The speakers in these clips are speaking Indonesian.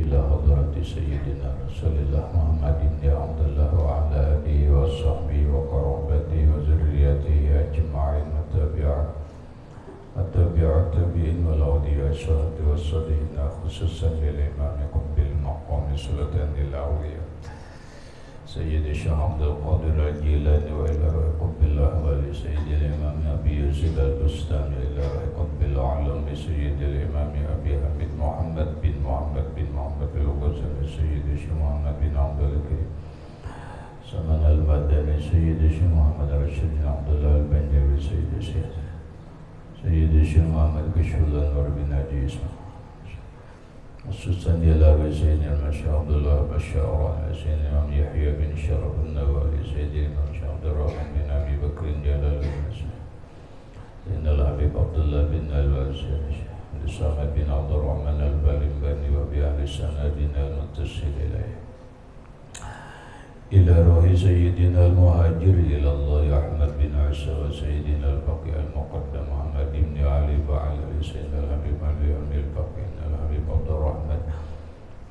إلى حضرة سيدنا رسول الله محمد بن عبد الله وعلى آله وصحبه وقرابته وذريته أجمعين التابعين والأولياء الشهداء والصالحين خصوصا للإمام قطب المقام سلطان الأولياء سيد الشيخ عبد القادر الجيلاني وإلى قطب الأحوال سيد الإمام أبي يزيد البستاني إلى قطب الأعلم سيد الإمام أبي حميد محمد بن محمد الغزالي سيد الشيخ محمد بن عبد الكريم سمن المدني سيد الشيخ محمد رشيد بن عبد الله البنجوي سيد الشيخ محمد كشف الأنوار بن ناجي اسمه خصوصا إلى سيدنا المشايخ عبد الله بشار على سيدنا الإمام يحيى بن شرف النووي سيدنا الإمام الشيخ عبد الرحمن بن أبي بكر جلال سيدنا الحبيب عبد الله بن الوزير الصامد بن عبد الرحمن البالنباني وبأهل سندنا المتصل إلى روح سيدنا المهاجر إلى الله أحمد بن عيسى وسيدنا البقي المقدم محمد بن علي وعلى سيدنا الحبيب علي البقي الحبيب عبد الرحمن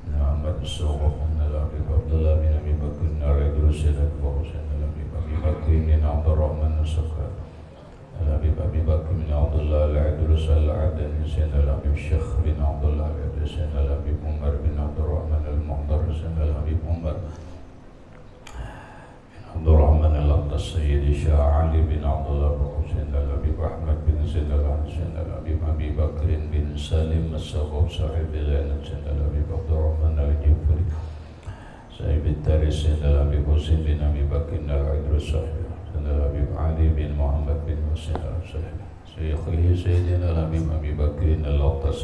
بن محمد الصوغ الحبيب عبد الله بن أبي بكر الرجل سيدنا الحبيب أبي بكر بن عبد الرحمن السكر الحبيب أبي بكر بن عبد الله العدل العدني سيدنا الحبيب الشيخ بن عبد الله العدل سيدنا الحبيب عمر بن عبد الرحمن المحضر سيدنا الحبيب عمر عبد الرحمن الأقدس سيدي شاه علي بن عبد الله بن حسين الحبيب أحمد بن زيد الحسين الحبيب أبي بكر بن سالم الصغوب صاحب العنب سيدنا الحبيب عبد الرحمن الجوفري صاحب التاريخ سيدنا الحبيب حسين بن أبي بكر العدل صاحب سيدنا الحبيب علي بن محمد بن حسين صاحب شيخه سيدنا الحبيب أبي بكر الأقدس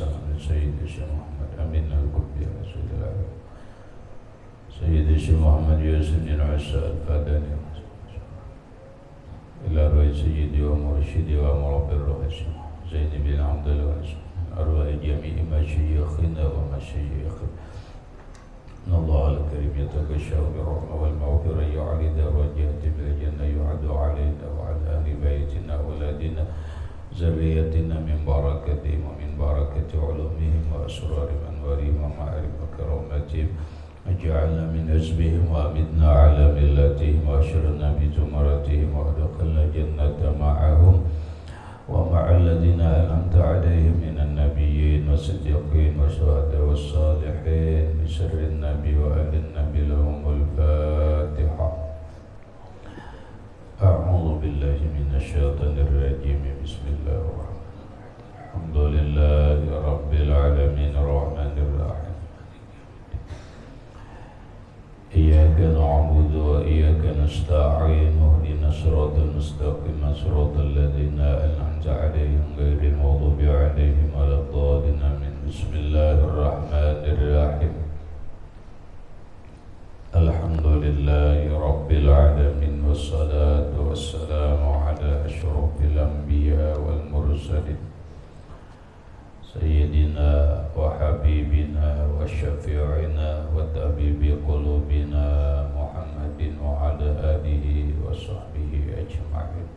سيدي الشيخ محمد أمين القطبي سيدنا الحبيب سيدي الشيخ محمد يوسف بن عيسى الفاداني إلى روح سيدي ومرشدي ومربي الروح زيد بن عبد الله أرواح جميع مشايخنا ومشايخنا إن الله الكريم يتغشى بالرحمة والمغفرة يعلي درجات بالجنة يعد علينا وعلى أهل بيتنا أولادنا ذريتنا من بركتهم ومن بركة علومهم وأسرار أنوارهم ومعارف كرامتهم اجعلنا من حزبهم وأمتنا على ملتهم وأشرنا بزمرتهم وأدخلنا الجنة معهم ومع الذين أنعمت عليهم من النبيين والصديقين والشهداء والصالحين بسر النبي وآل النبي لهم الفاتحة. أعوذ بالله من الشيطان الرجيم بسم الله الرحمن الرحيم الحمد لله رب العالمين الرحمن الرحيم إياك نعبد وإياك نستعين اهدنا الصراط المستقيم صراط الذين أنعمت عليهم غير المغضوب عليهم ولا الضالين آمين. بسم الله الرحمن الرحيم الحمد لله رب العالمين والصلاة والسلام على أشرف الأنبياء والمرسلين سيدنا وحبيبنا وشفيعنا وطبيب قلوبنا محمد وعلى آله وصحبه أجمعين.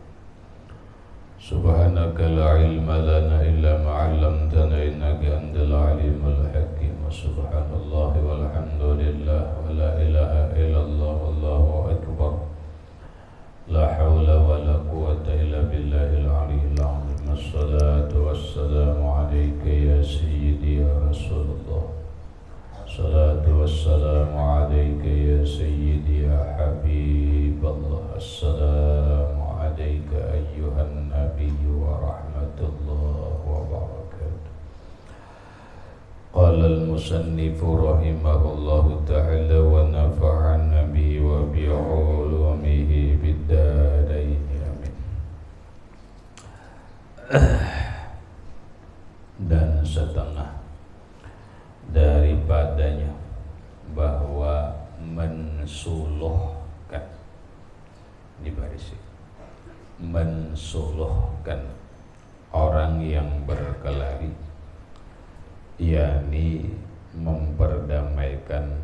سبحانك لا علم لنا إلا ما علمتنا إنك أنت العليم الحكيم. سبحان الله والحمد لله ولا إله إلا الله والله أكبر لا حول ولا قوة إلا بالله العلي العظيم. الصلاة والسلام عليك يا سيدي يا رسول الله. الصلاة والسلام عليك يا سيدي يا حبيب الله. السلام عليك أيها النبي ورحمة الله وبركاته. قال المصنف رحمه الله تعالى ونفعنا به وبعلومه بالدارين آمين. Dan setengah daripadanya bahwa mensuluhkan dibarisi mensuluhkan orang yang berkelahi, yakni memperdamaikan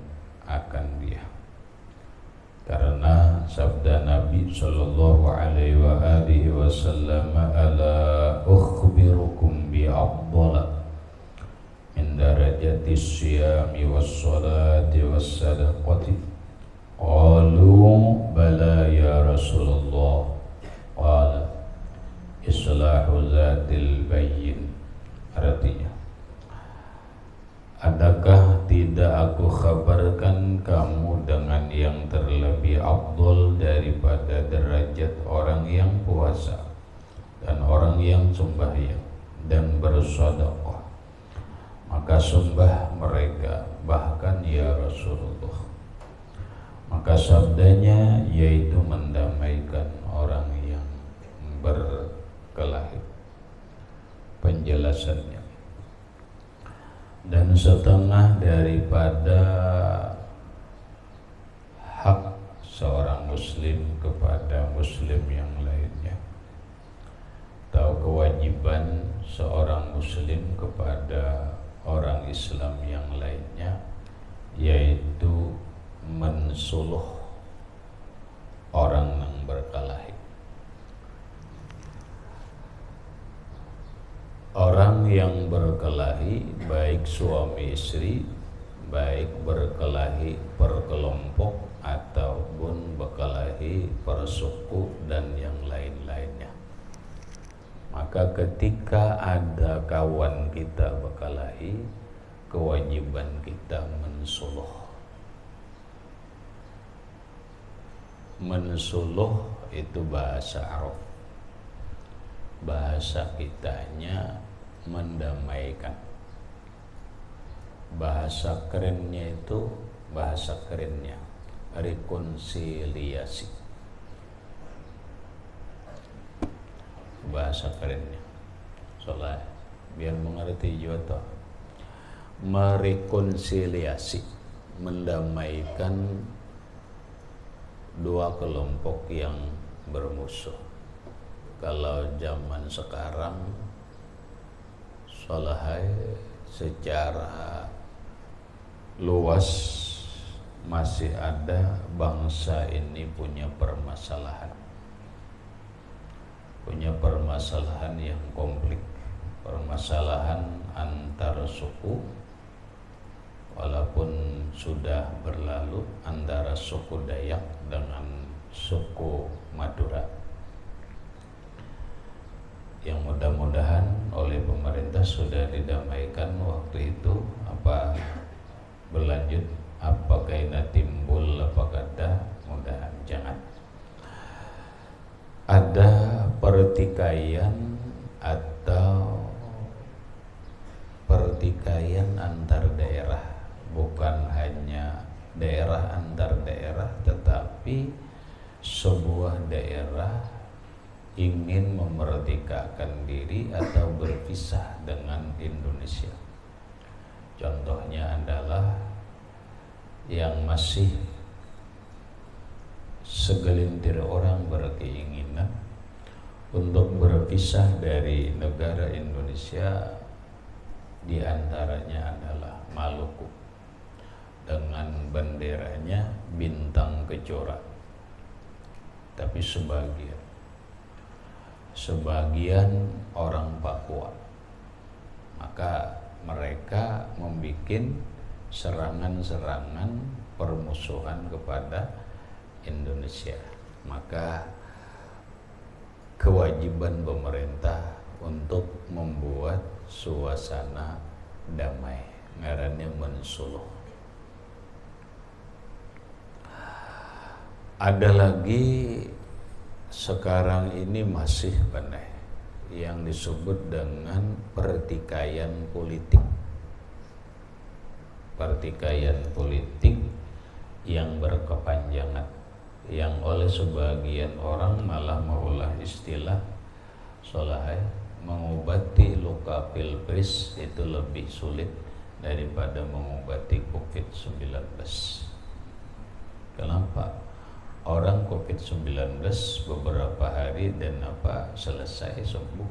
akan dia, karena sabda Nabi sallallahu alaihi wasallam, ala ukhbirukum bi afdala min darajati siyami was-salati was-sadaqati qalu bala ya Rasulullah qala islahu zatil bayyin. Artinya, adakah tidak aku kabarkan kamu dengan yang terlebih afdal daripada derajat orang yang puasa dan orang yang sembahyang dan bersedekah? Maka sembah mereka, bahkan ya Rasulullah. Maka sabdanya yaitu mendamaikan orang yang berkelahi. Penjelasannya, dan setengah daripada hak seorang muslim kepada muslim yang lainnya, atau kewajiban seorang muslim kepada orang Islam yang lainnya, yaitu mensuluh orang yang berkelahi. Orang yang berkelahi, baik suami istri, baik berkelahi per kelompok ataupun berkelahi per suku dan yang lain-lainnya, maka ketika ada kawan kita berkelahi, kewajiban kita mensuluh. Mensuluh itu bahasa Arab. Bahasa kitanya mendamaikan. Bahasa kerennya itu, bahasa kerennya rekonsiliasi. Bahasa kerennya, soalnya biar mengerti juga toh. Merekonsiliasi, mendamaikan dua kelompok yang bermusuh. Kalau zaman sekarang, solahai secara luas masih ada bangsa ini punya permasalahan yang komplik, permasalahan antar suku, walaupun sudah berlalu antara suku Dayak dengan suku Madura, yang mudah-mudahan oleh pemerintah sudah didamaikan waktu itu. Apa berlanjut, apakah ini timbul, apakah ada, mudahan jangan. Ada pertikaian atau pertikaian antar daerah, bukan hanya daerah antar daerah, tetapi sebuah daerah ingin memerdekakan diri atau berpisah dengan Indonesia. Contohnya adalah yang masih segelintir orang berkeinginan untuk berpisah dari negara Indonesia, di antaranya adalah Maluku dengan benderanya bintang kejora. Tapi sebagian orang Papua, maka mereka membuat serangan-serangan permusuhan kepada Indonesia. Maka kewajiban pemerintah untuk membuat suasana damai, ngarannya mensuluh. Ada lagi sekarang ini masih benar yang disebut dengan pertikaian politik. Pertikaian politik yang berkepanjangan, yang oleh sebagian orang malah maulah istilah solahai mengobati luka pilpres itu lebih sulit daripada mengobati COVID-19. Kenapa? Orang COVID-19 beberapa hari dan selesai sembuh.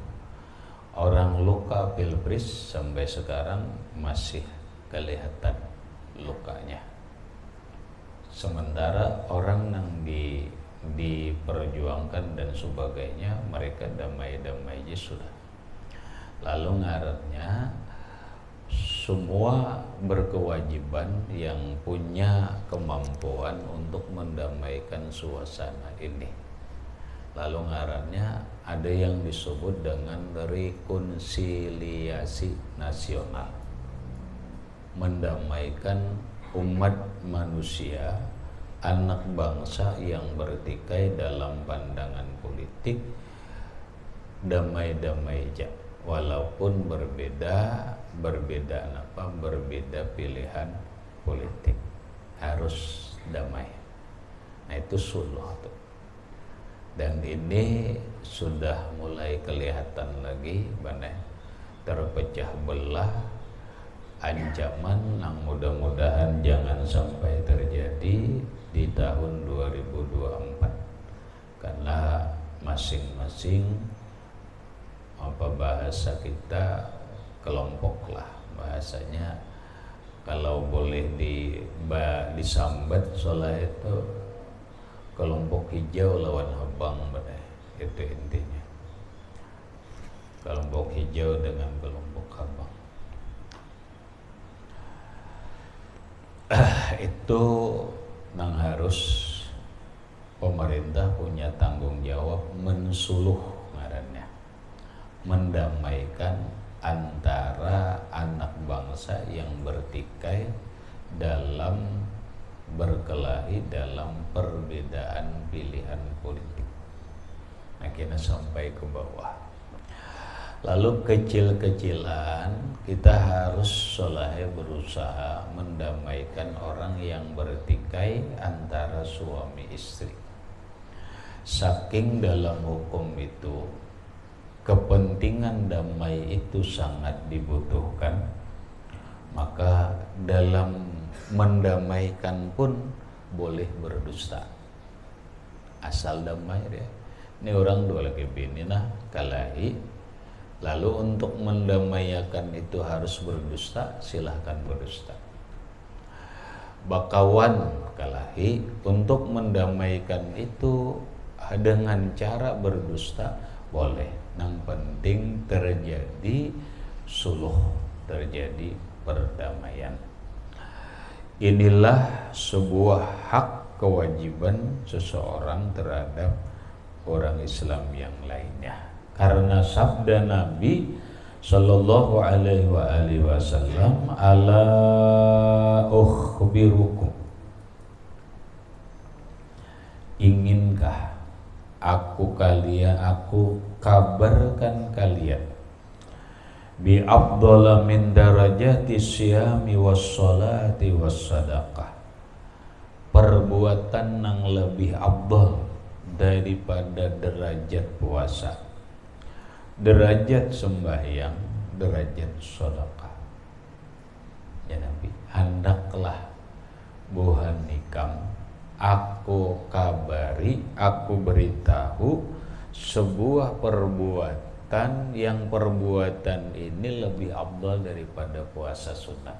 Orang luka pilpres sampai sekarang masih kelihatan lukanya. Sementara orang yang diperjuangkan dan sebagainya, mereka damai-damai aja sudah. Lalu ngarannya semua berkewajiban yang punya kemampuan untuk mendamaikan suasana ini. Lalu ngarannya ada yang disebut dengan rekonsiliasi nasional, mendamaikan umat manusia, anak bangsa yang bertikai dalam pandangan politik, damai-damai aja, walaupun berbeda pilihan politik, harus damai. Nah itu suluh tuh. Dan ini sudah mulai kelihatan lagi terpecah belah, ancaman yang mudah-mudahan jangan sampai terjadi di tahun 2024, karena masing-masing bahasa kita kelompok lah bahasanya. Kalau boleh disambat soal itu kelompok hijau lawan habang, itu intinya. Kelompok hijau dengan kelompok habang. Itu yang harus pemerintah punya tanggung jawab, mensuluh ngarannya, mendamaikan antara anak bangsa yang bertikai dalam berkelahi dalam perbedaan pilihan politik. Nah kita sampai ke bawah. Lalu kecil-kecilan kita harus berusaha mendamaikan orang yang bertikai antara suami istri. Saking dalam hukum itu kepentingan damai itu sangat dibutuhkan, maka dalam mendamaikan pun boleh berdusta asal damai dia. Ini orang dua lagi bini kalahi, lalu untuk mendamaikan itu harus berdusta, silahkan berdusta. Bakawan kalahi, untuk mendamaikan itu dengan cara berdusta boleh. Yang penting terjadi suluh, terjadi perdamaian. Inilah sebuah hak kewajiban seseorang terhadap orang Islam yang lainnya. Karena sabda Nabi sallallahu alaihi wasallam, ala ukhbirukum, inginkah aku kabarkan kalian bi afdhala min darajati siyami was salati was sadaqah, perbuatan yang lebih afdal daripada derajat puasa, derajat sembahyang, derajat sedekah. Ya Nabi, hendaklah buhan nikam aku kabari, aku beritahu sebuah perbuatan yang perbuatan ini lebih afdal daripada puasa sunnah,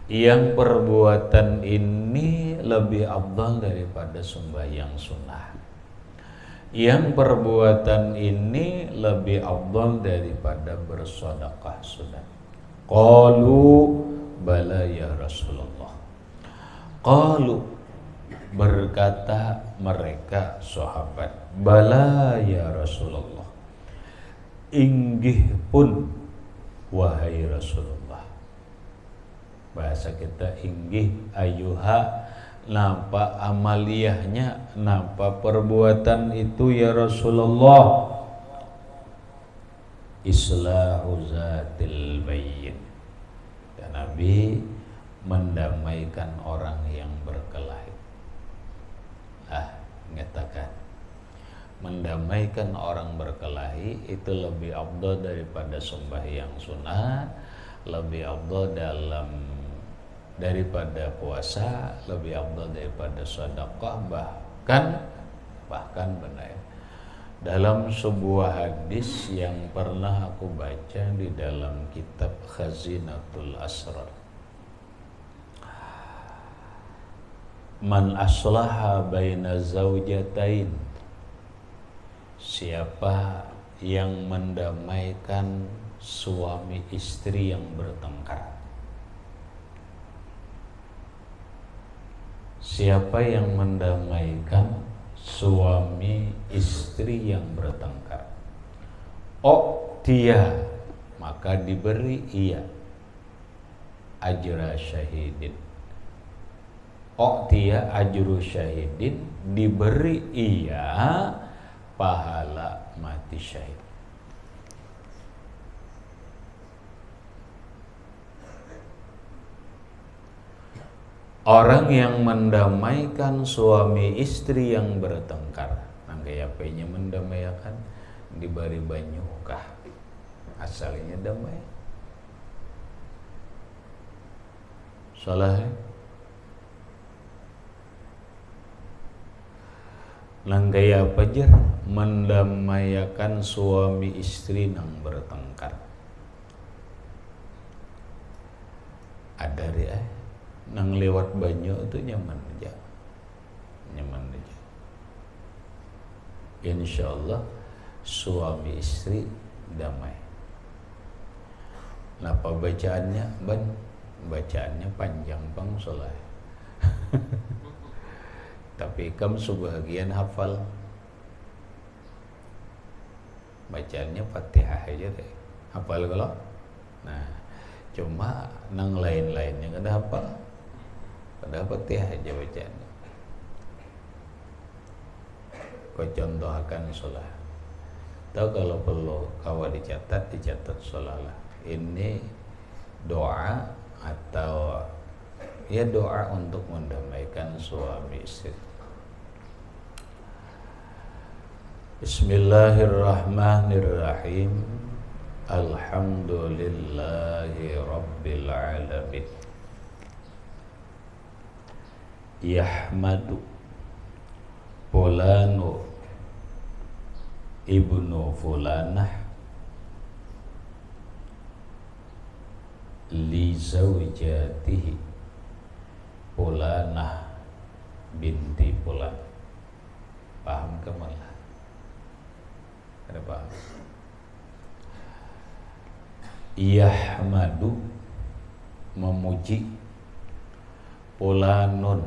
yang perbuatan ini lebih afdal daripada sembahyang sunnah, yang perbuatan ini lebih afdal daripada bersedekah sunnah. Qalu bala ya Rasulullah. Qalu, berkata mereka sahabat, bala ya Rasulullah, inggih pun wahai Rasulullah. Bahasa kita inggih ayuha, napa amaliyahnya, napa perbuatan itu ya Rasulullah? Islahu zatil bayyin. Dan Nabi mendamaikan orang yang berkelahi. Ngatakan mendamaikan orang berkelahi itu lebih afdal daripada sembahyang sunnah, lebih afdal daripada puasa, lebih afdal daripada sedekah, bahkan benar. Dalam sebuah hadis yang pernah aku baca di dalam kitab Khazinatul Asrar, man aslaha baina zaujatain, siapa yang mendamaikan suami istri yang bertengkar. Siapa yang mendamaikan suami istri yang bertengkar? Dia, maka diberi ia ajra syahidin. Dia ajru syahidin, diberi ia pahala mati syahid. Orang yang mendamaikan suami istri yang bertengkar, nangkaya apanya mendamaikan, diberi banyu kah? Asalnya damai. Salah. Nangkaya apa jer? Mendamaikan suami istri yang bertengkar. Ada dia. Nang lewat banyu itu nyaman aja. Insya Allah suami istri damai. Napa bacaannya? Bacaannya panjang bang soleh. Tapi kamu sebagian hafal. Bacaannya Fatihah aja deh. Hafal kalau? Nah, cuma nang lain-lainnya kada hafal. Kada Fatihah aja bacaannya. Kau contohkan sholat. Tahu kalau perlu kawa dicatat sholat lah. Ini doa atau ya doa untuk mendamaikan suami istri. Bismillahirrahmanirrahim. Alhamdulillahi rabbil alamin. Yahmadu fulanu ibnu fulanah li zawjatihi fulanah binti fulan. Paham kemana? Ada paham? Yahmadu memuji fulanun,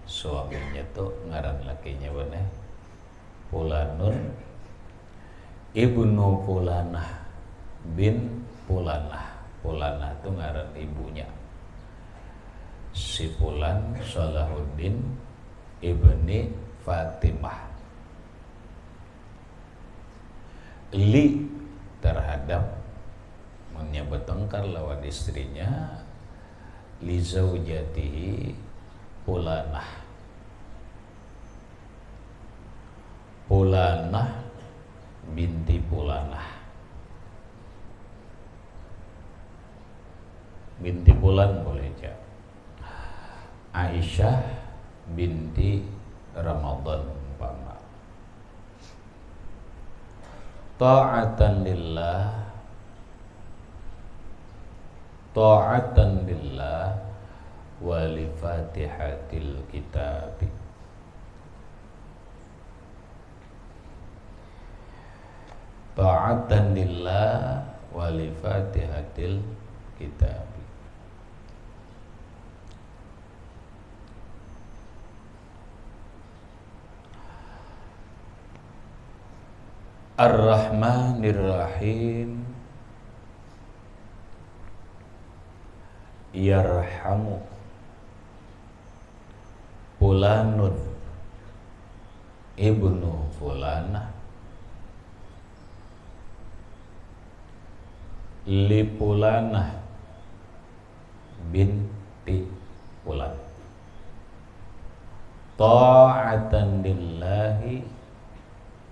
suaminya tuh ngaran lakinya bener fulanun ibnu fulanah bin fulanah. Fulanah itu ngaran ibunya. Si fulan Salahuddin ibni Fatimah. Li terhadap menyebut tengkar lawan istrinya, li zaujatihi fulanah. Fulanah binti fulanah. Binti fulan boleh aja. Aisyah binti Ramadan umpama. Ta'atan lillah wa li fatihatil kitab. Ta'atan lillah wa li fatihatil kitab. Ar-Rahmanir Rahim. Yarhamu fulanun ibnu fulanah li fulanah binti fulan. Ta'atan lillahi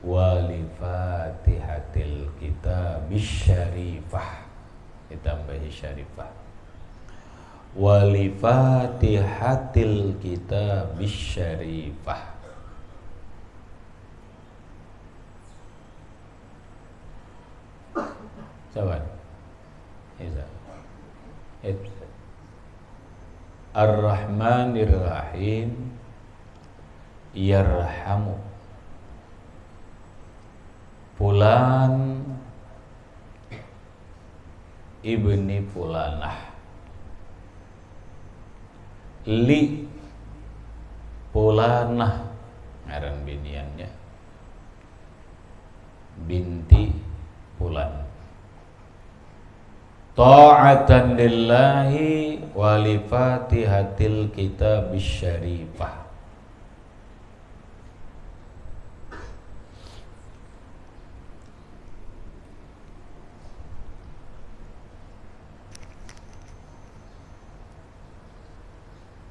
wa li fatihatil kitabis syarifah. Ditambahi syarifah. Wa li fatihatil kitabis syarifah. Coba. Ar-Rahmanir Rahim. Yarhamu fulan ibni fulanah. Li fulanah ngaran biniannya binti fulan. Ta'atan lillahi wa li fatihatil kitabis syarifah.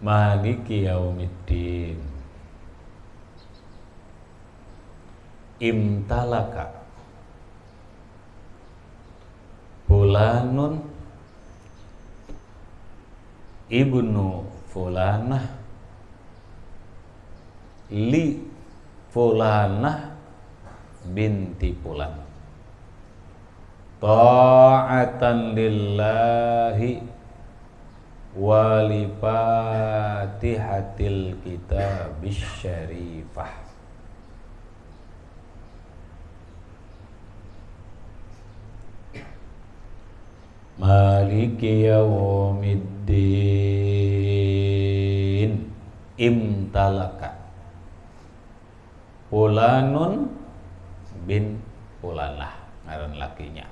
Maliki yaumiddin. Imtalaka fulanun ibnu fulanah li fulanah binti fulan. Ta'atan lillahi wa li fatihatil kitabis syarifah. Maliki yaumiddin. Imtalaka fulanun bin fulanah ngaran lakinya.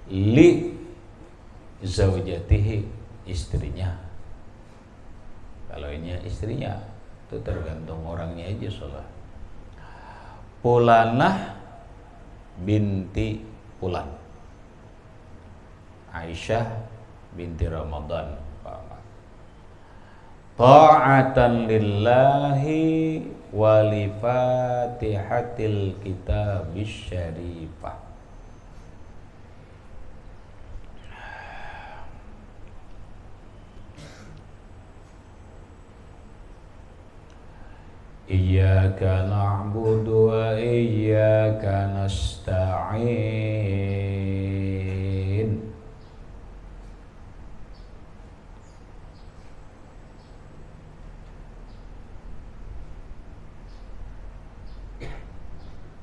Li zaujatihi istrinya. Kalau ini istrinya itu tergantung orangnya aja soalnya. Fulanah binti fulan. Aisyah binti Ramadan. Ta'atan lillahi wa li fatihatil kitabis syarifah. Iyyaka na'budu wa iyyaka nasta'in.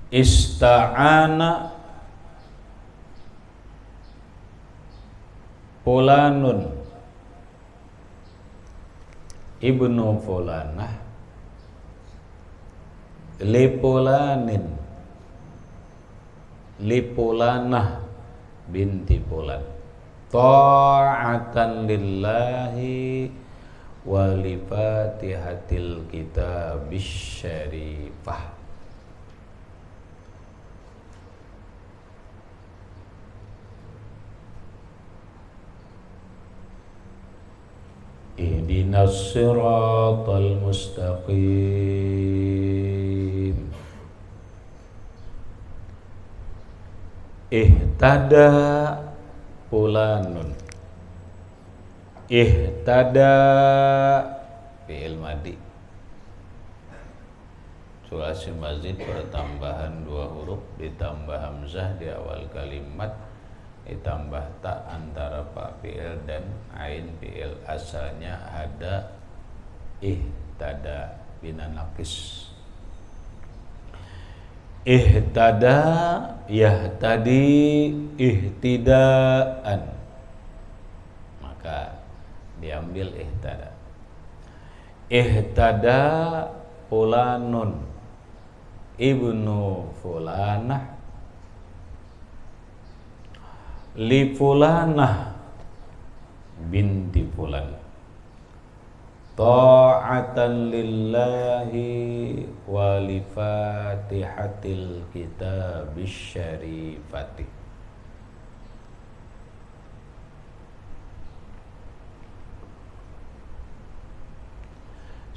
Ista'ana fulanun ibnu fulanah li fulanin li fulanah binti fulan. Ta'atan lillahi wa li fatihatil kitabis syarifah. Ihdinas siratal mustaqim. Ihtada fulanun. Ihtada fi'il madi. Sulasul mazid pertambahan 2 huruf ditambah hamzah di awal kalimat ditambah ta antara fa fi'il dan ain fi'il. Asalnya ada ihtada bina naqis. Ihtada yahtadi ihtidaan, maka diambil ihtada. Ihtada fulanun ibnu fulanah li fulanah binti fulan. Ta'atan lillahi wa li fatihatil kitabis syarifati.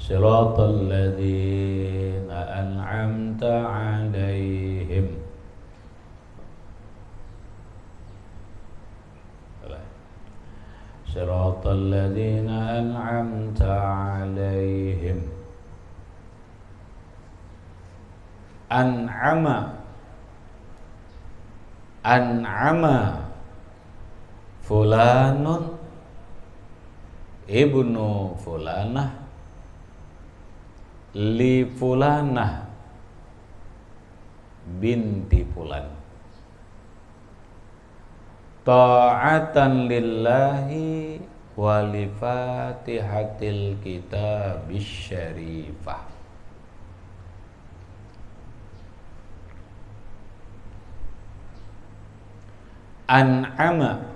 Siratal ladzina an'amta 'alaihim. Siratal ladzina an'amta 'alaihim. An'ama fulanun ibnu fulanah li fulanah binti fulan. ta'atan lillahi wa li fatihatil kitabis syarifah. An'ama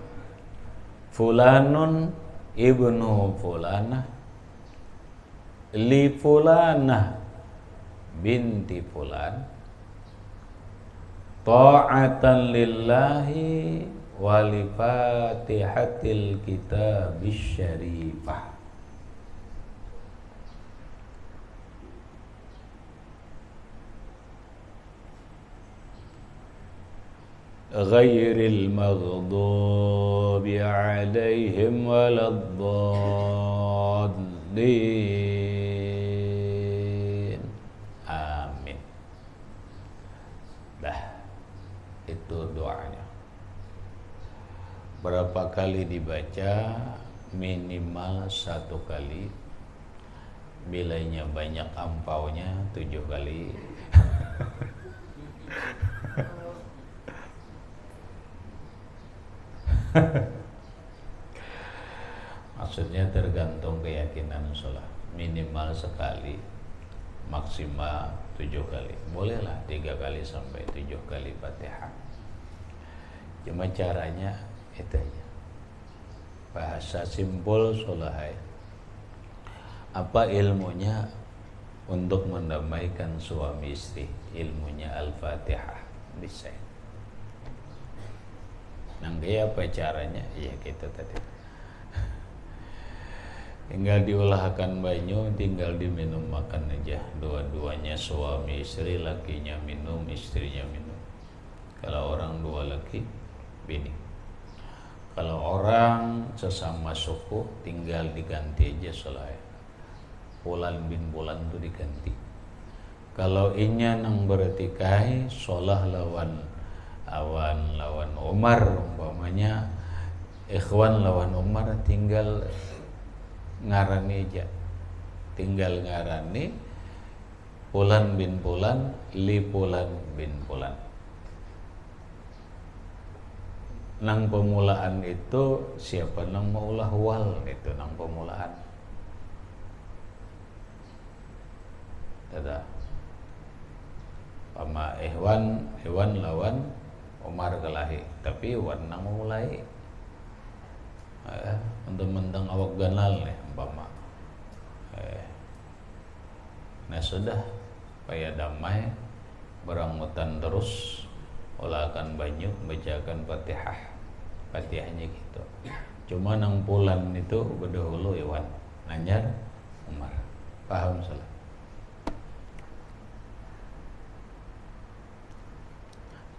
fulanun ibnu fulanah li fulanah binti fulan ta'atan lillahi wa li fatihatil kitabis syarifah. Ghairil maghdubi alaihim waladdallin. Amin. Dah, itu doanya. Berapa kali dibaca? Minimal 1 kali. Bilanya banyak ampaunya 7 kali. Maksudnya tergantung keyakinan sholat. Minimal sekali, maksimal 7 kali. Bolehlah 3 kali sampai 7 kali Fatihah. Cuma caranya itu aja. Bahasa simpul sholat. Apa ilmunya untuk mendamaikan suami istri? Ilmunya Al-Fatihah. Bisa. Nanti apa caranya? Ya gitu tadi. Tinggal diulahkan banyu, tinggal diminum makan aja. Dua-duanya suami istri, lakinya minum, istrinya minum. Kalau orang 2 laki, bini. Kalau orang sesama suku, tinggal diganti aja sholat. Bulan bin bulan itu diganti. Kalau inya nang bertikai, sholat lawan Umar umpamanya, ikhwan lawan Umar, tinggal ngarani aja, tinggal ngarani Fulan bin Fulan li Fulan bin Fulan. Nang pemulaan itu siapa nang maulah wal, itu nang pemulaan. Tada pama Ikhwan lawan Umar kelahi, tapi Ikhwan nang memulai. Mentang-mentang awak ganal nih umpama. Nah sudah, supaya damai, berangutan terus, olahkan banyu, bacakan Fatihah. Fatihahnya gitu. Cuma nang pulan itu berdahulu Iwan, nanyar Umar. Paham salah?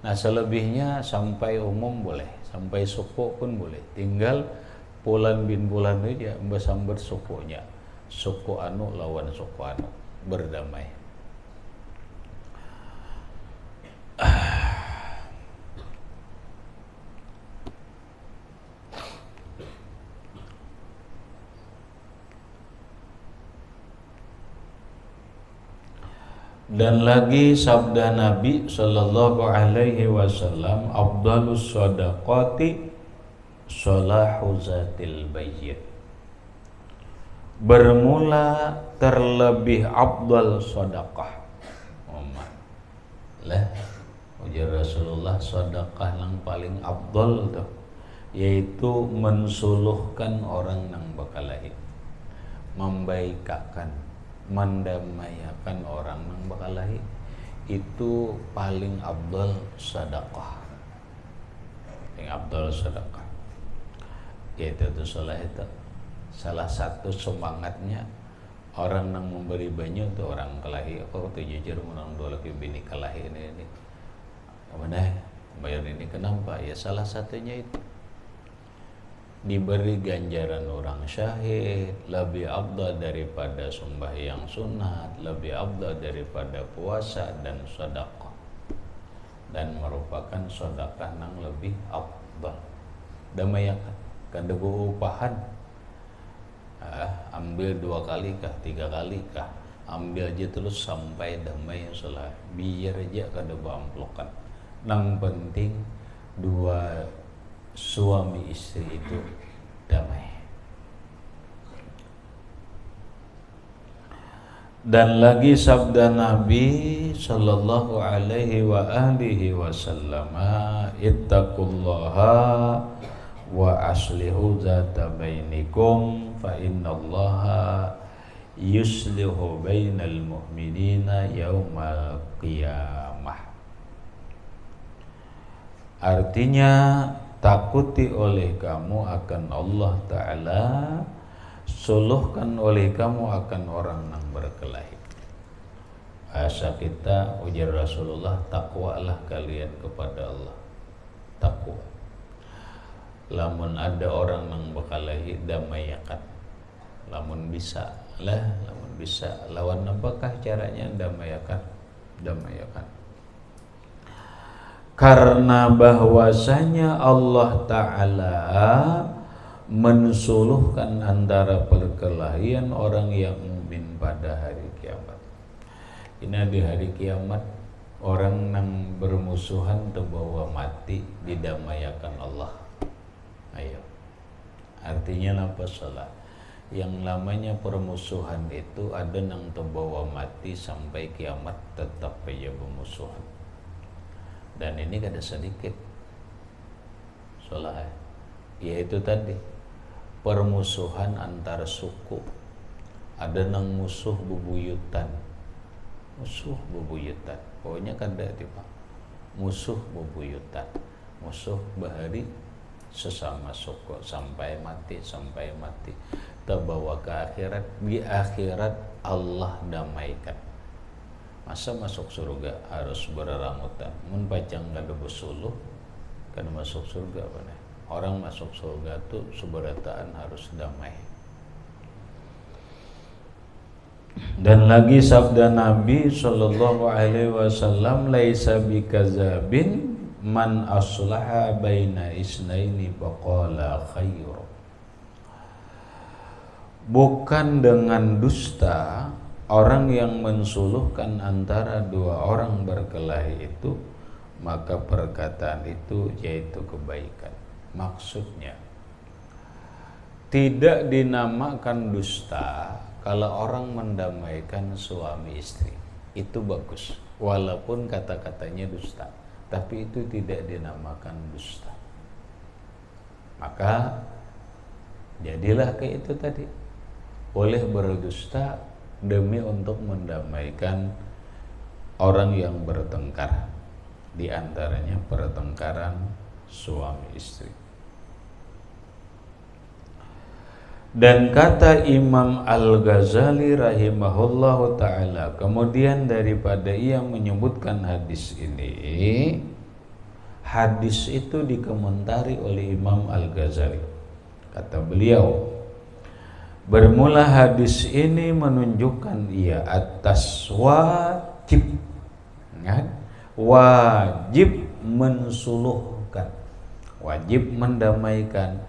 Nah selebihnya sampai umum boleh, sampai suku pun boleh. Tinggal Fulan bin Fulan aja bersambar sukunya, suku anu lawan suku anu, berdamai. Dan lagi sabda Nabi sallallahu alaihi wasallam, afdhalus shadaqati shalahu zatil bayyin. Bermula terlebih afdal sedekah. Lah, ujar Rasulullah, sedekah yang paling afdal tuh yaitu mensuluhkan orang nang bakalahi, membaikakan, mendamaikan orang nang bakalahi, itu paling afdal sedekah. Yang afdal sedekah yaitu sholat itu salah satu semangatnya orang nang memberi banyu untuk orang kelahi. Aku tuh jujur menang 2 laki bini kelahi ini mana bayar ini, kenapa? Ya salah satunya itu diberi ganjaran orang syahid lebih afdal daripada sembahyang sunat, lebih afdal daripada puasa dan sedekah, dan merupakan sedekah nang lebih afdal. Damayakan kandebu upahan, ambil 2 kali kah, 3 kali kah, ambil aja terus sampai damai salah, biar aja kandebu amplokan. Nang penting 2 suami istri itu damai. Dan lagi sabda Nabi sallallahu alaihi wa alihi wasallam, ittaqullaha wa aslihu zata bainikum fa innallaha yuslihu bainal mu'minina yaumal qiyamah. Artinya, takuti oleh kamu akan Allah Ta'ala, suluhkan oleh kamu akan orang yang berkelahi. Bahasa kita, ujar Rasulullah, takwalah kalian kepada Allah. Takwa. Lamun ada orang yang berkelahi, damaikan. Lamun bisa lah, lamun bisa. Lawan apakah caranya damaikan? Damaikan. Karena bahwasanya Allah Ta'ala mensuluhkan antara perkelahian orang yang mukmin pada hari kiamat. Ini di hari kiamat orang yang bermusuhan terbawa mati didamaikan Allah. Ayo. Artinya apa salah? Yang namanya permusuhan itu ada yang terbawa mati sampai kiamat tetap aja bermusuhan. Dan ini kada sedikit. Salah. Yaitu tadi permusuhan antara suku. Ada nang musuh bebuyutan. Musuh bebuyutan. Pokoknya kada tiba. Musuh bebuyutan. Musuh bahari sesama suku sampai mati, sampai mati. Terbawa ke akhirat. Di akhirat Allah damaikan. Masa masuk surga harus beraramutan. Mun pacang kada bersuluh kan masuk surga apa nih? Orang masuk surga tuh seberataan harus damai. Dan lagi sabda Nabi sallallahu alaihi wasallam, laisa bikazabin man aslaha baina isnaini faqala khair. Bukan dengan dusta orang yang mensuluhkan antara dua orang berkelahi itu, maka perkataan itu yaitu kebaikan. Maksudnya tidak dinamakan dusta kalau orang mendamaikan suami istri. Itu bagus, walaupun kata-katanya dusta, tapi itu tidak dinamakan dusta. Maka jadilah kayak itu tadi, boleh berdusta demi untuk mendamaikan orang yang bertengkar, di antaranya pertengkaran suami istri. Dan kata Imam Al-Ghazali rahimahullahu ta'ala, kemudian daripada ia menyebutkan hadis ini, hadis itu dikomentari oleh Imam Al-Ghazali. Kata beliau, bermula hadis ini menunjukkan ia atas wajib, wajib mensuluhkan, wajib mendamaikan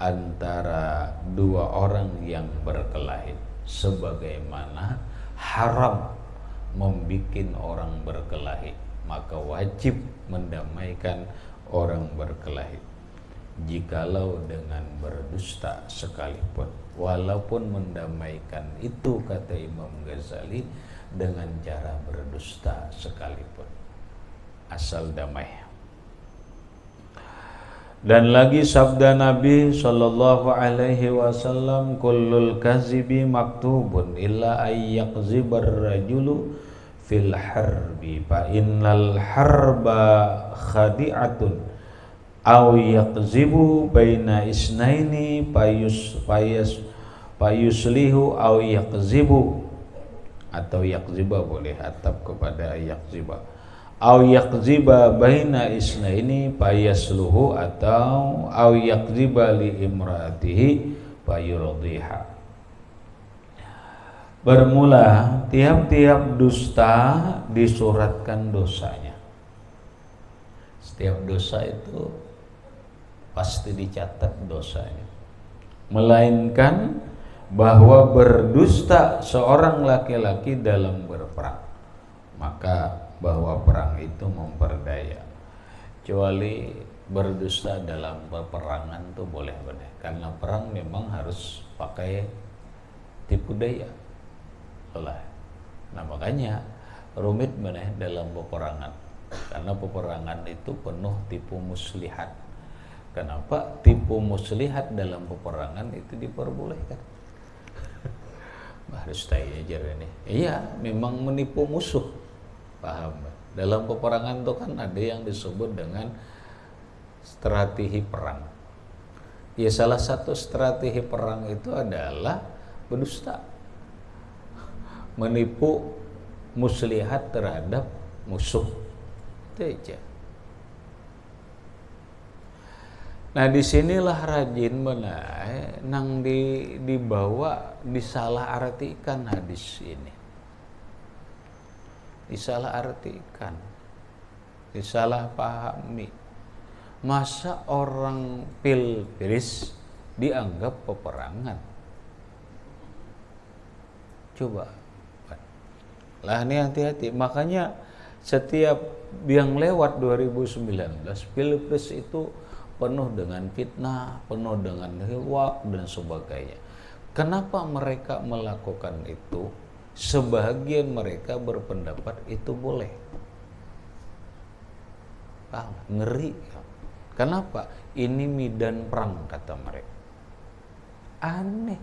antara dua orang yang berkelahi, sebagaimana haram membikin orang berkelahi, maka wajib mendamaikan orang berkelahi jikalau dengan berdusta sekalipun, walaupun mendamaikan itu, kata Imam Ghazali, dengan cara berdusta sekalipun, asal damai. Dan lagi sabda Nabi sallallahu alaihi wasallam, kullul kazibi maktubun illa ayyakzibar rajulu fil harbi fa innal harba khadi'atun aw yakzibu baina isnaini payuslihu aw yakzibu, atau yakziba boleh atap kepada yakziba, aw yakziba baina isnaini payasluhu, atau aw yakziba li imraatihi payurdiha. Bermula tiap-tiap dusta disuratkan dosanya. Setiap dosa itu pasti dicatat dosanya, melainkan bahwa berdusta seorang laki-laki dalam berperang, maka bahwa perang itu memperdaya, kecuali berdusta dalam peperangan tuh boleh, karena perang memang harus pakai tipu daya lah. Nah makanya rumit bener dalam peperangan, karena peperangan itu penuh tipu muslihat. Kenapa tipu muslihat dalam peperangan itu diperbolehkan? Harus tanya aja ini. Iya, memang menipu musuh, paham? Dalam peperangan itu kan ada yang disebut dengan strategi perang. Ya salah satu strategi perang itu adalah berdusta, menipu muslihat terhadap musuh. Itu aja. Nah disinilah rajin benar nang dibawa disalahartikan hadis ini, disalahartikan, disalahpahami. Masa orang pilpres dianggap peperangan? Coba lah, ini hati-hati. Makanya setiap yang lewat 2019 pilpres itu penuh dengan fitnah, penuh dengan hoax dan sebagainya. Kenapa mereka melakukan itu? Sebagian mereka berpendapat itu boleh. Ngeri. Kenapa? Ini medan perang, kata mereka. Aneh.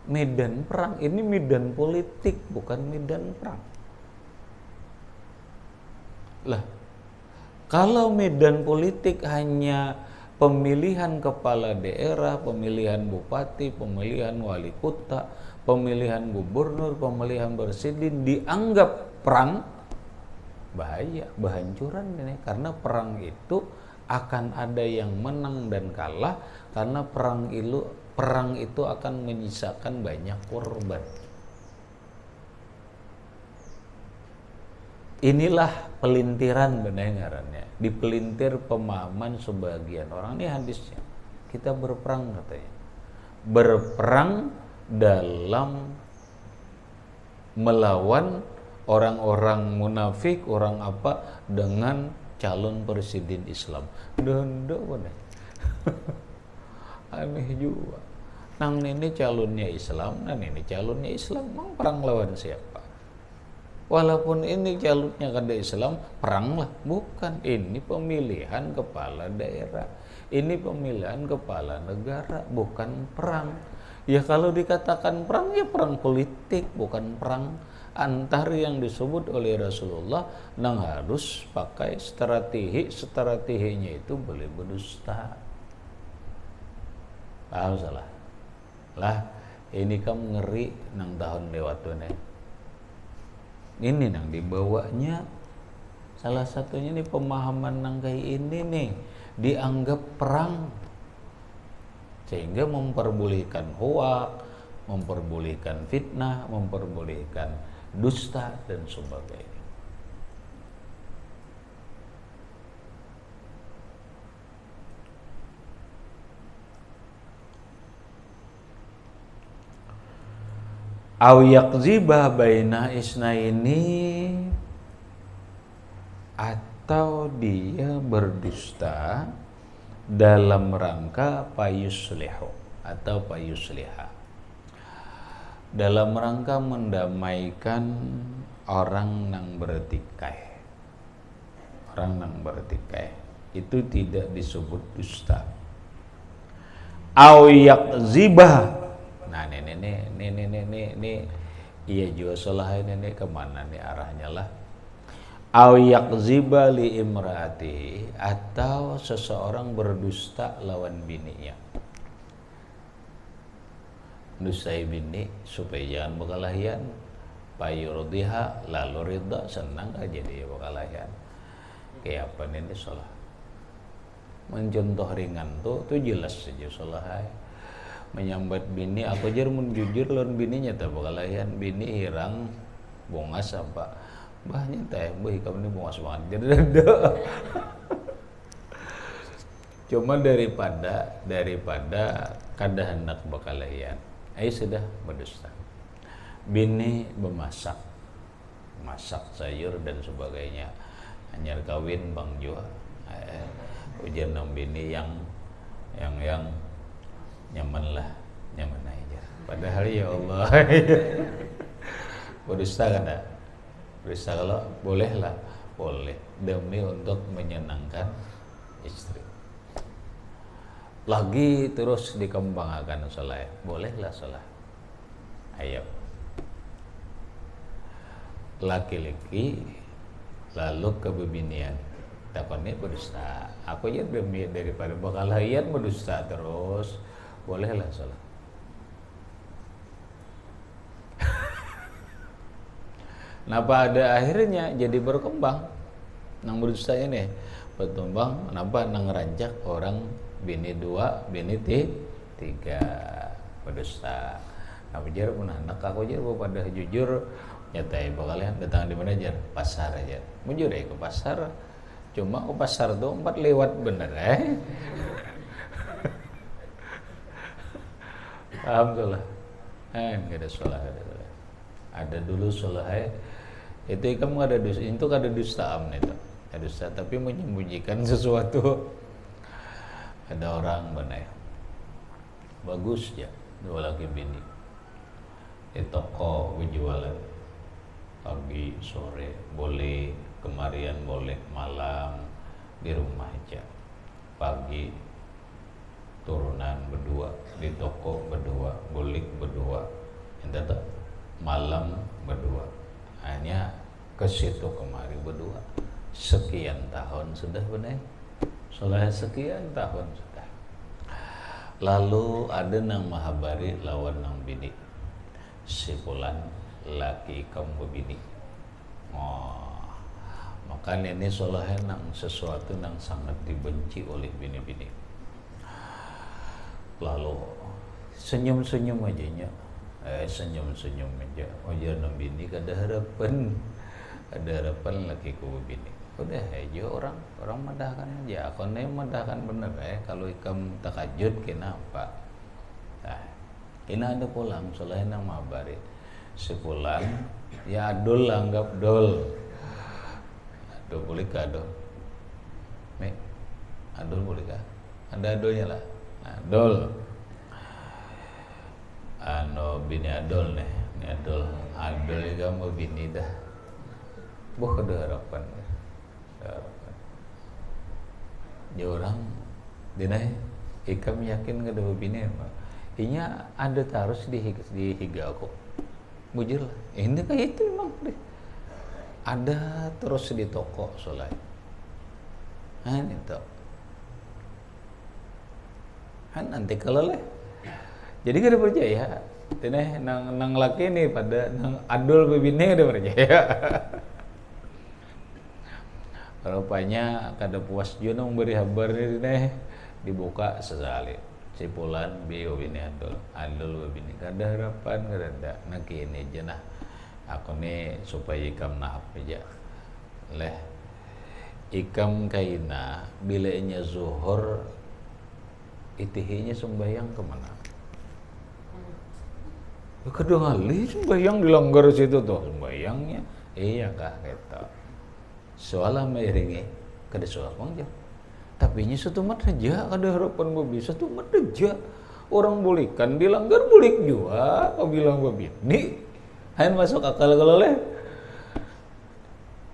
Medan perang, ini medan politik, bukan medan perang. Lah, kalau medan politik hanya pemilihan kepala daerah, pemilihan bupati, pemilihan wali kota, pemilihan gubernur, pemilihan presiden dianggap perang, bahaya, kehancuran ini. Karena perang itu akan ada yang menang dan kalah, karena perang itu akan menyisakan banyak korban. Inilah pelintiran ngarannya, dipelintir pemahaman sebagian orang. Ini hadisnya, kita berperang katanya, berperang dalam melawan orang-orang munafik, orang apa, dengan calon presiden Islam. Dondo bener. Aneh juga. Nang ini calonnya Islam, nang ini calonnya Islam, mau perang lawan siapa? Walaupun ini calonnya kada Islam, peranglah. Bukan, ini pemilihan kepala daerah, ini pemilihan kepala negara, bukan perang. Ya kalau dikatakan perang, ya perang politik, bukan perang antar yang disebut oleh Rasulullah. Nang harus pakai strateginya itu boleh berdusta. Paham salah? Lah, ini kamu ngeri nang tahun lewat tuh nih. Ini nang dibawanya salah satunya nih pemahaman nang kayak ini nih dianggap perang, sehingga memperbolehkan hoak, memperbolehkan fitnah, memperbolehkan dusta dan sebagainya. Au yakziba baina isnaini, atau dia berdusta dalam rangka payuslihu atau payusliha, dalam rangka mendamaikan orang nang bertikai. Orang nang bertikai itu tidak disebut dusta. Au yakziba. Nah ini iya juga salah ini kemana nih arahnya lah. Au yakziba li imraati, atau seseorang berdusta lawan bininya. Dustai bini supaya jangan berkelahian, payurdiha lalu ridha, senang aja dia berkelahian. Kayak apa ini salah. Mencontoh ringan tuh jelas saja salah. Menyambat bini, aku jar mun jujur lawan bininya tak berkelahian, bini hirang bongas apa banyak teh, boy kamu ini bongas banget jadi cuma daripada kada hendak berkelahian, sudah berdusta. Bini masak sayur dan sebagainya, hanyar kawin bang jua, ujian nang bini yang nyaman lah, nyaman aja. Padahal ya Allah, berdusta kan dah? Berdusta kalau boleh lah, boleh demi untuk menyenangkan istri. Lagi terus dikembangkan sholat, bolehlah sholat. Ayo, laki-laki lalu kebebinian takutnya berdusta. Aku ya demi daripada bakal hayat berdusta terus, bolehlah sholat. Nah pada akhirnya jadi berkembang nang berdusta ini berkembang, kenapa nang rancak orang bini 2, bini 3 berdusta. Nah bicara pun anak aku aja pada jujur nyatai kalian datang di mana aja, pasar aja. Mujur ya ke pasar, cuma ke pasar tuh 4 lewat bener Alhamdulillah. Nggak ada sholat, ada dulu sholat itu kamu ada dusta, itu ada dustaan itu, ada dusta tapi menyembunyikan sesuatu. Ada orang benar bagus ya, 2 laki bini di toko berjualan pagi sore boleh, kemarian boleh, malam di rumah aja. Pagi turunan berdua, di toko berdua, bulik berdua, entah tak, malam berdua, hanya ke situ kemari berdua. Sekian tahun sudah benar, soalnya sekian tahun sudah. Lalu ada nang mahabari lawan nang bini, sipulan laki kamu bini. Makanya ini soalnya nang sesuatu nang sangat dibenci oleh bini-bini. Lalu senyum-senyum aja nya, senyum-senyum aja. Wajar nang bini ada harapan laki ku bini. Udah aja orang medahkan aja. Aku nih medahkan bener kalau ikam takajud kenapa? Nah, ini ada pulang soalnya nang mabari. Sepulang ya adul anggap dol. Adul boleh kah adul? Adul boleh kah? Ada adulnya lah. Adul. Bini adul nih. Ini adul juga mau bini dah. Ada harapan. Ya orang dinai ikam yakin gak ada bini apa? Inya ada terus di higa aku. Bujur lah. Ini kayak itu memang deh. Ada terus di toko soalnya. Itu. Nanti kalau leh. Jadi gak ada percaya. Tineh nang laki nih pada nang adul bebini ada percaya. Rupanya kada puas juga memberi kabar ini dibuka sesali. Cipulan bio bini adul bini kada harapan kada ada. Nah kini aja nah. Aku nih supaya ikam nahap aja. Leh ikam kaina bilanya zuhur itihinya sembahyang kemana? Kedua kali sembahyang dilanggar situ tuh sembahyangnya. Iya kah gitu. Soalnya meiringi kada soal aja. Tapi ini satu mat aja kada harapan babi satu mat aja. Orang bolehkan dilanggar boleh juga. Kau bilang babi ini hain masuk akal kalau leh.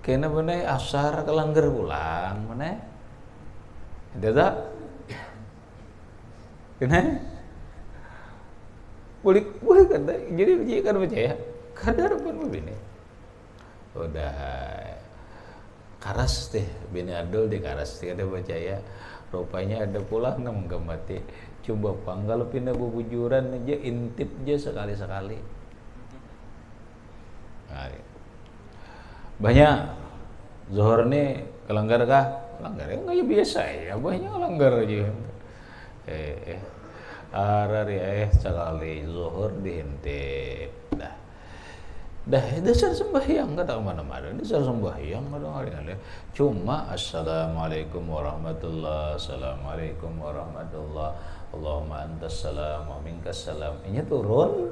Kena bener asar kelanggar pulang bener. Ada tak? Kena? Boleh kata. Jadi dia kan percaya. Kada harapan babi ini. Udah karas deh bini adul di karas dia ada percaya rupanya ada pulang nang mati coba pang kalau pindah bubujuran aja intip aja sekali nah, banyak zuhur nih kelanggar kah kelanggar enggak ya biasa ya banyak kelanggar aja arari sekali zuhur diintip dah dasar sembahyang kata kemana-mana dasar sembahyang kadang hari cuma assalamualaikum warahmatullah assalamualaikum warahmatullah Allahumma antas salam wa minkas salam ini turun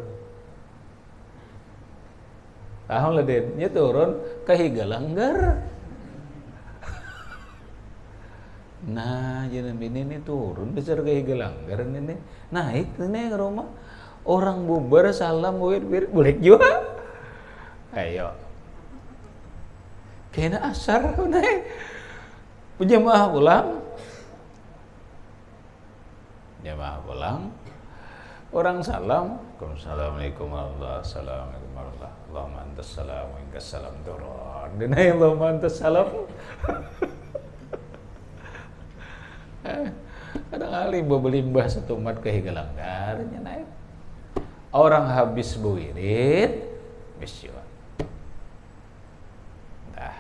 alhamdulillah ini turun kahiga langgar Nah, jadi ini turun besar kayak gelanggaran ini naik ini ke rumah orang bubar salam boleh juga. Ayo, kayaknya asar naik jamaah pulang, orang salam, assalamualaikum warahmatullahi wabarakatuh, Allahumma antas salam wa minkas salam turun, dinai Allahumma antas salam. Kadang kali belimbah satu umat kehigalanggarnya naik. Orang habis buirit, bisyo. Dah.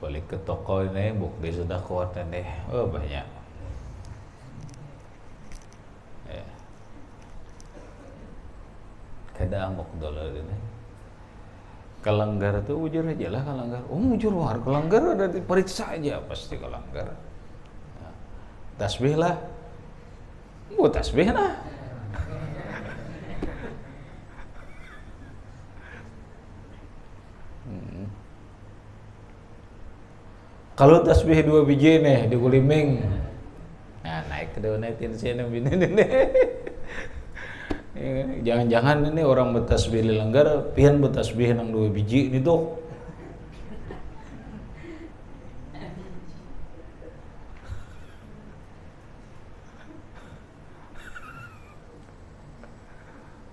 Balik ke toko ini, bukti sudah kuat nih. Oh banyak. Kada amok dolar ini. Kelanggar itu ujur aja lah kelanggar. Oh ujur war kelanggar ada diperiksa aja pasti kelanggar. Nah, tasbih lah. Tasbih lah. Kalau tasbih 2 biji nih di guliming. Nah, naik ke donatin sini ini. Jangan-jangan ini orang bertasbih dilanggar, pian bertasbih nang 2 biji ini tuh.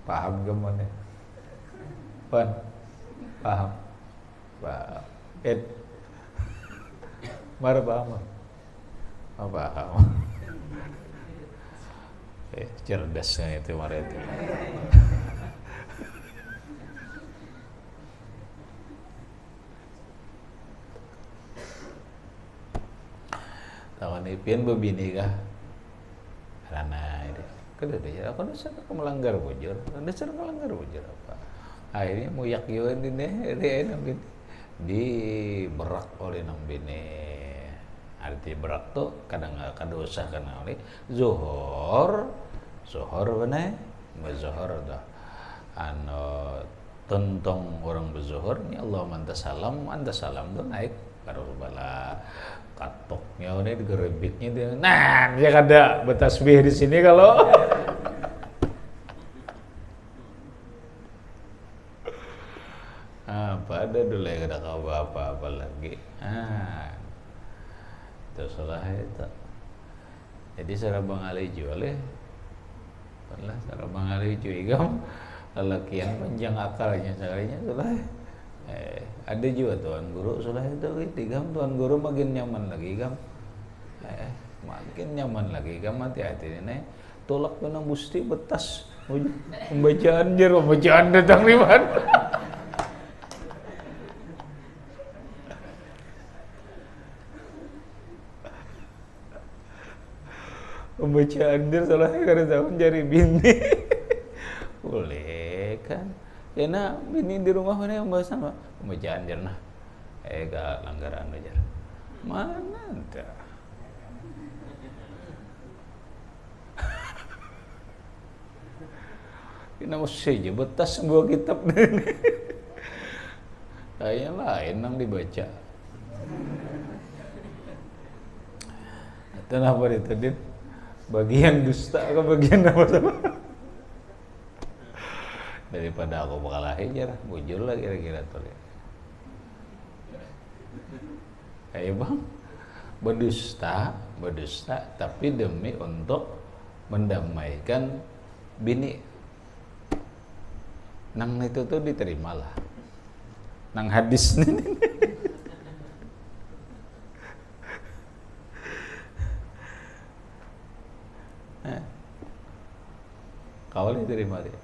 Paham gimana? Paham. Mara paham. Paham. Cerdasnya itu Mara itu. Tahu nih pian bebini kah? Karena itu. Kada ya, aku dasar melanggar bujur. Dasar melanggar bujur apa? Akhirnya muyak yo ini di berak oleh nang bini. Arti berak tuh kadang kada usah kena oleh zuhur benar, zuhur dah. Tentang orang berzuhur ni Allah anta salam tuh naik karo bala katoknya udah digerebeknya dia. Nah, dia kada bertasbih di sini kalau pada dulu ya kada kau apa lagi. Itu salah itu. Jadi cara Bang Ali jual Padahal cara Bang Ali igam lelakian panjang akalnya sekalinya salah. Ada juga tuan guru sudah itu gam tuan guru makin nyaman lagi gam. Makin nyaman lagi gam hati-hati ini tolak benang busti betas pembacaan datang di mana. Pembacaan dir salah karena tahun jari bini. Boleh kan? Karena bini di rumah mana yang bahasan pembacaan dir nah. Gak langgaran aja. Mana entah. Kena mesti aja betas sebuah kitab ini. Kayaknya lain nang dibaca. Kenapa itu Din? Bagian dusta ke bagian apa sama? Daripada aku bakal aja bujur lah kira-kira tuh. Kayak bang, berdusta tapi demi untuk mendamaikan bini. Nang itu tuh diterimalah. Nang hadis ini. Kau diterima dia.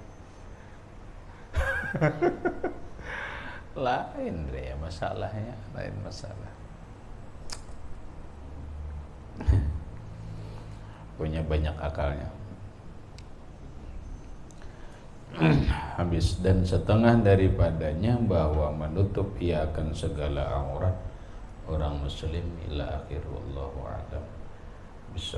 Lain deh masalahnya, lain masalah. Punya banyak akalnya. Habis dan setengah daripadanya bahwa menutup ia akan segala aurat orang muslim ila akhir wallahu a'lam. Bisa